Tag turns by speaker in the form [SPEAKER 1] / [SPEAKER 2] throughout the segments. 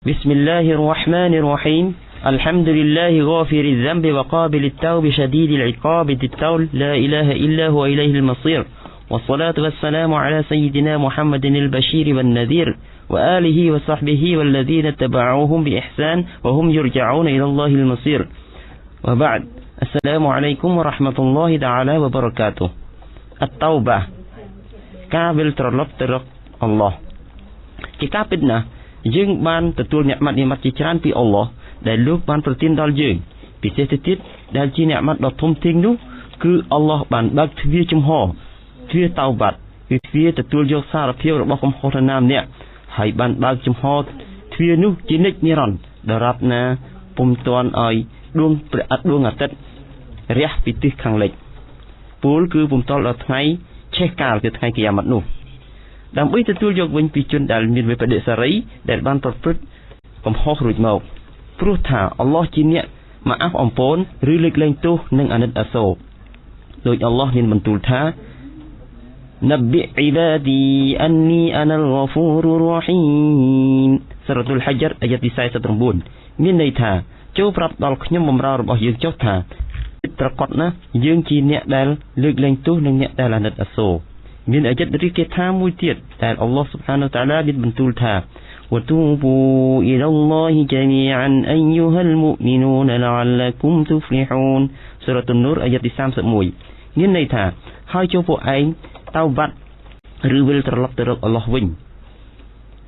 [SPEAKER 1] بسم الله الرحمن الرحيم الحمد لله غافر الذنب وقابل التوب شديد العقاب ذي الطول لا إله إلا هو إليه المصير والصلاة والسلام على سيدنا محمد البشير والنذير وآله وصحبه والذين اتبعوهم بإحسان وهم يرجعون إلى الله المصير وبعد السلام عليكم ورحمة الله تعالى وبركاته التوبة قابل ترلب ترق الله كتابنا យើងបានទទួលអ្នកមាត់ជាច្រើនពីអល់ឡោះដែលលោកបានប្រទានដល់យើងពិសេសទៅទៀតដែលជាអ្នកមាត់ដ៏ធំធេងនោះគឺអល់ឡោះបានបើកទ្វារចំហទ្វារតោបាត់គឺទ្វារទទួលយកសារភាពរបស់កំហុសណាម្នាក់ហើយបានបើកចំហទ្វារនោះជានិច្ចនិរន្តរ៍ដរាបណាពុំទាន់ឲ្យដួងព្រះអាទិត្យរះពីទិសខាងលិចពូលគឺពុំទាល់ដល់ថ្ងៃឆេះកាលគឺថ្ងៃកិយាម៉ាត់នោះដើម្បីទទួលយកវិញពីជនដែលមានវិបដិសារីដែលបានប្រព្រឹត្តកំហុសរួចមកព្រោះថាអល់ឡោះជាអ្នកមកអះអំពូនឬលើកលែងទោសនិងអាណិតអាសូរដោយអល់ឡោះមានបន្ទូលថានប៊ីអ៊ីបាឌីអាននីអាណាល់ហ្គាហ្វូរុររ៉ហ៊ីមសូរ៉ាតុលហជ្រអាយ៉ាទី49មានន័យថាចូលប្រាប់ដល់ខ្ញុំបម្រើរបស់យើងចុះថាប្រកបណាស់យើងជាអ្នកដែលលើកលែងទោសនិងអ្នកដែលអាណិតអាសូរមានអាយត្តរីកថាមួយទៀតដែលអល់ឡោះស៊ុបហានវតាអាឡាបានបន្ទូលថាវទូប៊ូអ៊ីឡាឡោះជមីអានអយូហាល់មុអ៊មីនូនលអលគុមទុហ្លីហ៊ូនសូរ៉ាតុននូរអាយត្តទី31មានន័យថាហើយចូលពួកឯងតោបាត់ឬវិលត្រឡប់ទៅរកអល់ឡោះវិញ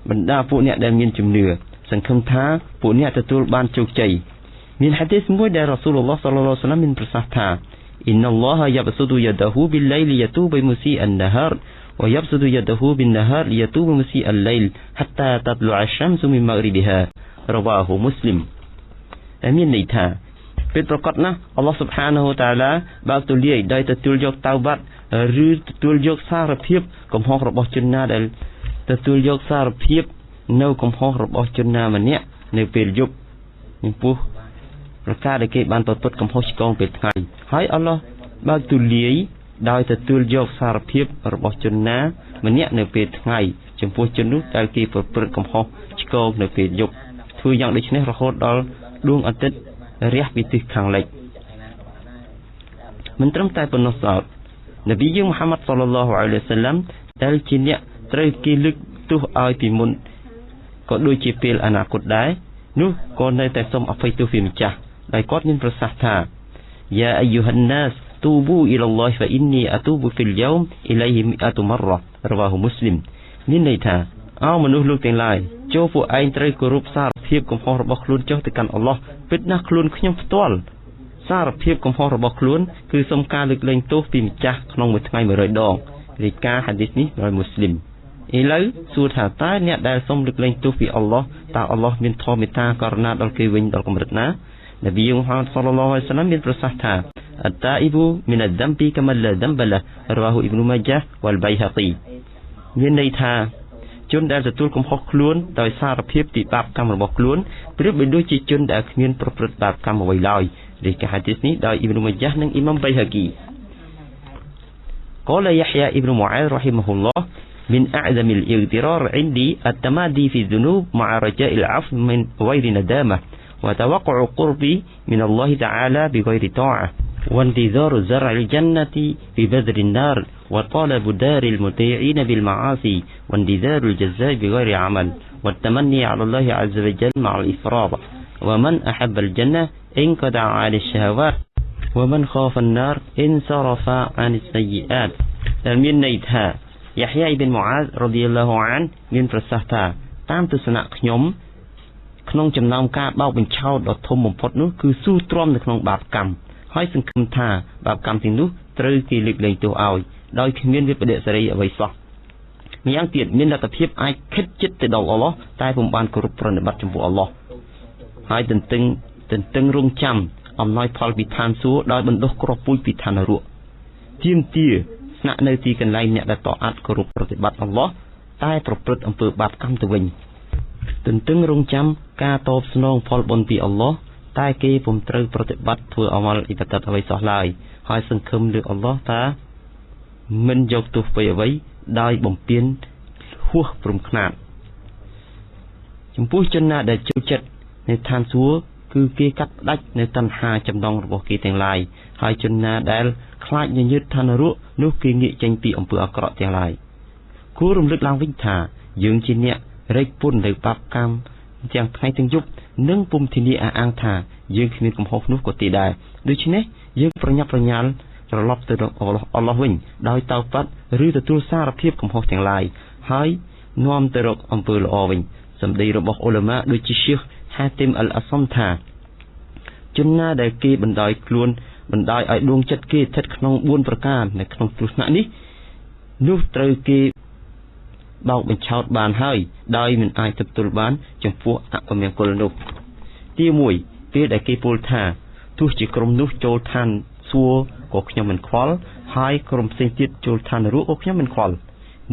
[SPEAKER 1] បណ្ដាពួកអ្នកដែលមានជំនឿសង្ឃឹមថាពួកអ្នកទទួលបានជោគជ័យមានហាឌីសមួយដែលរ៉ាស៊ូលឡោះសល្លឡោះអាឡៃហ៊ីវ៉ាសល្លាមមានប្រសាសន៍ថាإن الله يبسط يده بالليل ليتوب مسيء النهار ويبسط يده بالنهار ليتوب مسيء الليل حتى تطلع الشمس من مغربها رواه مسلم មានន័យថាពិតប្រាកដណាស់អល់ឡោះស៊ុបហានហូតាឡាបើកទូលាយដោយទទួលយកតៅបាត់ឬទទួលយកសារភាពកំហុសរបស់ជនណាដែលទទួលយកសារភាពនៅកំហុសរបស់ជនណាម្នាក់នៅពេលយប់ចំពោះប្រការដែលគេបានប្រព្រឹត្តកំហុសឆ្គងពេលថ្ងៃហើយអល់ឡោះបើកទូលាយដោយទទួលយកសារភាពរបស់ជនណាម្នាក់នៅពេលថ្ងៃចំពោះជននោះដែលគេប្រព្រឹត្តកំហុសឆ្គងនៅពេលយប់ធ្វើយ៉ាងដូចនេះរហូតដល់ដួងអាទិត្យរះពីទិសខាងលិចមិនត្រឹមតែប៉ុណ្ណោះសោតនប៊ីយើងមូហាម៉ាត់សល្លឡោះអាឡៃហ៊ីវ៉ាសល្លាមដែលជាអ្នកត្រូវគេលើកទោសឲ្យពីមុនក៏ដូចជាពេលអនាគតដែរនោះក៏នៅតែសូមអភ័យទោសពីម្ចាស់ដោយគាត់មានប្រសាសន៍ថាយ៉ាអាយូហានណាសទូប៊ូអ៊ីឡាឡោះហ្វាអ៊ីននីអទូប៊ូហ្វីលយោមអ៊ីឡៃហ៊ីមីអាតុម៉ារ៉ារវ៉ាហ៊ូមុស្លីមមានន័យថាអោមនុស្សលោកទាំងឡាយចូលពួកឯងត្រូវគោរពសារភាពកំហុសរបស់ខ្លួនចុះទៅកាន់អល់ឡោះពិតណាស់ខ្លួនខ្ញុំផ្ទាល់សារភាពកំហុសរបស់ខ្លួនគឺសុំការលើកលែងទោសពីម្ចាស់ក្នុងមួយថ្ងៃ100ដងរាយការណ៍ហាឌីសនេះដោយមុស្លីមឥឡូវសួរថាតើអ្នកដែលសុំលើកលែងទោសពីអល់ឡោះតើអល់ឡោះមានធម៌មេត្តាករុណាដល់គេវិញដល់កម្រិតណានប៊ីមូហាម៉ាត់សល្លឡោះអាឡៃហ៊ីវ៉ាសល្លាមមានប្រសាសន៍ថាអត្តាអ៊ីប៊ូមីនអដ္ដំប៊ីកាម៉ាឡាដំបឡារវ៉ាហ៊ូអ៊ីបនុម៉ាជាវ៉ាល់បៃហាហ្គីមានន័យថាជនដែលទទួលកំហុសខ្លួនដោយសារភាពពីបាបកម្មរបស់ខ្លួនប្រៀបបីដូចជាជនដែលគ្មានប្រព្រឹត្តបាបកម្មអ្វីឡើយរាយការណ៍ហាឌីសនេះដោយអ៊ីបនុម៉ាជានិងអ៊ីម៉ាំបៃហាហ្គីقال يحيى ابن معاذ رحمه الله من أعظم الاغترار عندي التمادي في الذنوب مع رجاء العفو من غير ندامة وتوقع قربي من الله تعالى بغير طاعة وانتظار زرع الجنة ببذر النار وطلب دار المطيعين بالمعاصي وانتظار الجزاء بغير عمل والتمني على الله عز وجل مع الإفراط ومن أحب الجنة انقطع عن الشهوات ومن خاف النار انصرف عن السيئات ដែលមានន័យថាយ៉ាហ្យាអ៊ីប៊ីនមូអាសរ៉ាឌីយ៉ាឡោះអានមានប្រសាសន៍ថាតាមទស្សនៈខ្ញុំក្នុងចំណោមការបោកបញ្ឆោតដ៏ធំបំផុតនោះគឺស៊ូទ្រាំនៅក្នុងបាបកម្មហើយសង្ឃឹមថាបាបកម្មទាំងនោះត្រូវគេលើកលែងទោសឲ្យដោយគ្មានវិបដិសារីអ្វីសោះម្យ៉ាងទៀតមានលទ្ធភាពអាចខិតជិតទៅដល់អល់ឡោះតែពុំបានគោរពប្រណិប័តចំពោះអល់ឡោះហើយទន្ទឹងរង់ចាំអំណោយផលពីឋានសួគ៌ដោយបណ្ដុះគ្រាប់ពូជពីឋាននរកទាមទារស្នាក់នៅទីកន្លែងអ្នកដែលតអត់គោរពប្រតិបត្តិអល់ឡោះតែប្រព្រឹត្តអំពើបាបកម្មទៅវិញទន្ទឹងរង់ចាំការតបស្នងផលបុណ្យពីអល់ឡោះតែគេពុំត្រូវប្រតិបត្តិធ្វើអមលអ៊ីបាដាតអ្វីសោះឡើយហើយសង្ឃឹមលើអល់ឡោះថាមិនយកទោសអ្វីដោយបំពេញហួសព្រំខ្នាត ចំពោះជនណាដែលចូលចិត្តនៅឋានសួគ៌គឺគេកាត់ផ្ដាច់នៅតណ្ហាចំណងរបស់គេទាំងឡាយហើយជនណាដែលខ្លាចញញើតឋាននរកនោះគេងាកចេញពីអំពើអាក្រក់ទាំងឡាយគួររំលឹកឡើងវិញថាយើងជាអ្នករែកពុននៅបាបកម្មទាំងថ្ងៃទាំងយប់និងពុំធានាអះអាងថាយើងគ្មានកំហុសនោះក៏ទេដែរដូច្នេះយើងប្រញាប់ប្រញាល់ត្រឡប់ទៅរកអល់ឡោះវិញដោយតោបាត់ឬទទួលសារភាពកំហុសទាំងឡាយហើយនាំទៅរកអំពើល្អវិញសម្ដីរបស់ឧលាម៉ាដូចជាឈៀសហាទីមអលអាសំថាជនណាដែលគេបណ្ដោយខ្លួនបណ្ដោយឲ្យដួងចិត្តគេស្ថិតក្នុង4ប្រការនៅក្នុងគ្រោះថ្នាក់នេះនោះត្រូវគេបោកបញ្ឆោតបានហើយដោយមិនអាចទទួលបានចំពោះអពមង្គលនោះទី1ពេលដែលគេពោលថាទោះជាក្រុមនោះចូលឋានសួគ៌ក៏ខ្ញុំមិនខ្វល់ហើយក្រុមផ្សេងទៀតចូលឋាននរកក៏ខ្ញុំមិនខ្វល់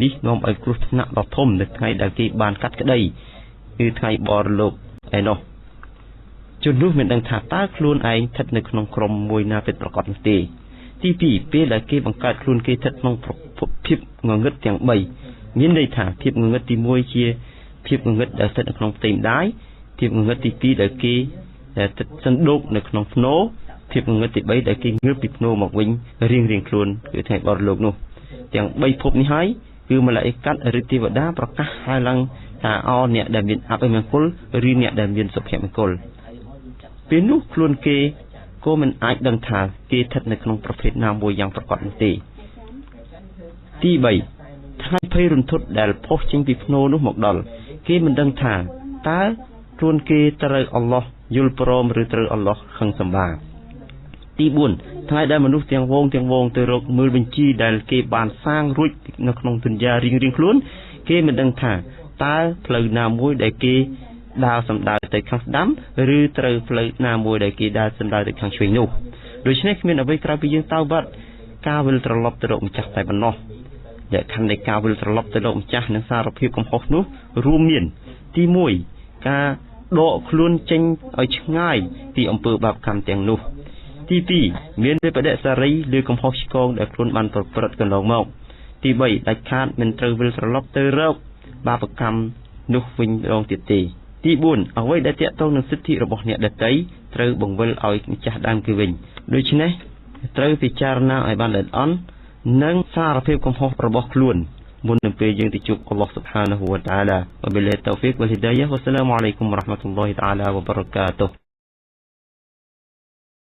[SPEAKER 1] នេះនាំឲ្យគ្រោះថ្នាក់ដ៏ធំនៅថ្ងៃដែលគេបានកាត់ក្តីគឺថ្ងៃបរលោកឯនោះជននោះមិនដឹងថាតើខ្លួនឯងស្ថិតនៅក្នុងក្រុមមួយណាពិតប្រាកដនោះទេទី2ពេលដែលគេបង្កើតខ្លួនគេស្ថិតក្នុងភាពងងឹតទាំង3មានន័យថាភាពងងឹតទី1ជាភាពងងឹតដែលស្ថិតនៅក្នុងផ្ទៃម្ដាយភាពងងឹតទី2ដែលគេស្ថិតសណ្ដូកនៅក្នុងភ្នោភាពងងឹតទី3ដែលគេងើបពីភ្នោមកវិញរៀងខ្លួនគឺថ្ងៃបរលោកនោះទាំង3ភពនេះហើយគឺមឡាអ៊ីកាត់ឬទេវតាប្រកាសឲ្យឡើងថាអ្នកដែលមានអពមង្គលឬអ្នកដែលមានសុភមង្គលពេលនោះខ្លួនគេក៏មិនអាចដឹងថាគេស្ថិតនៅក្នុងប្រភេទណាមួយយ៉ាងប្រកបនោះទេទី3ថ្ងៃភ័យរន្ធត់ដែលផុសចេញពីភ្នោនោះមកដល់គេមិនដឹងថាតើខ្លួនគេត្រូវអល់ឡោះយល់ព្រមឬត្រូវអល់ឡោះខឹងសម្បាទី4ថ្ងៃដែលមនុស្សទាំងវងទៅរកមើលបញ្ជីដែលគេបានសាងរួចនៅក្នុងទុនយ៉ារៀងខ្លួនគេមិនដឹងថាតើផ្លូវណាមួយដែលគេដើរសម្ដៅទៅខាងស្ដាំឬត្រូវផ្លូវណាមួយដែលគេដើរសម្ដៅទៅខាងឆ្វេងនោះដូច្នេះគ្មានអ្វីក្រៅពីយើងតើបាត់ការវិលត្រឡប់ទៅរកម្ចាស់តែប៉ុណ្ណោះលក្ខខណ្ឌនៃការវិលត្រឡប់ទៅរកម្ចាស់និងសារភាពកំហុសនោះរួមមានទី1ការដកខ្លួនចេញឲ្យឆ្ងាយពីអំពើបាបកម្មទាំងនោះទី2មានវិបដិសារីឬកំហុសឆ្គងដែលខ្លួនបានប្រព្រឹត្តកន្លងមកទី3ដាច់ខាតមិនត្រូវវិលត្រឡប់ទៅរកបាបកម្មនោះវិញម្ដងទៀតទេទី4អ្វីដែលទាក់ទងនឹងសិទ្ធិរបស់អ្នកដទៃត្រូវបង្វិលឲ្យម្ចាស់ដើមគឺវិញដូច្នេះត្រូវពិចារណាឲ្យបានល្អិតអន់និងសារភាពកំហុសរបស់ខ្លួនមុននឹងពេលយើងទៅជួបអល់ឡោះស៊ុបហានាហ៊ូវតាអាឡាវបិលឡាហ៊ីតតោហ្វីកវលហ៊ីដាយះវ៉ាសសាឡាមអាឡៃគុំវ៉ារ៉ាហ្មាតុលឡោះតាអាឡាវ៉ាបារកាតុហ៍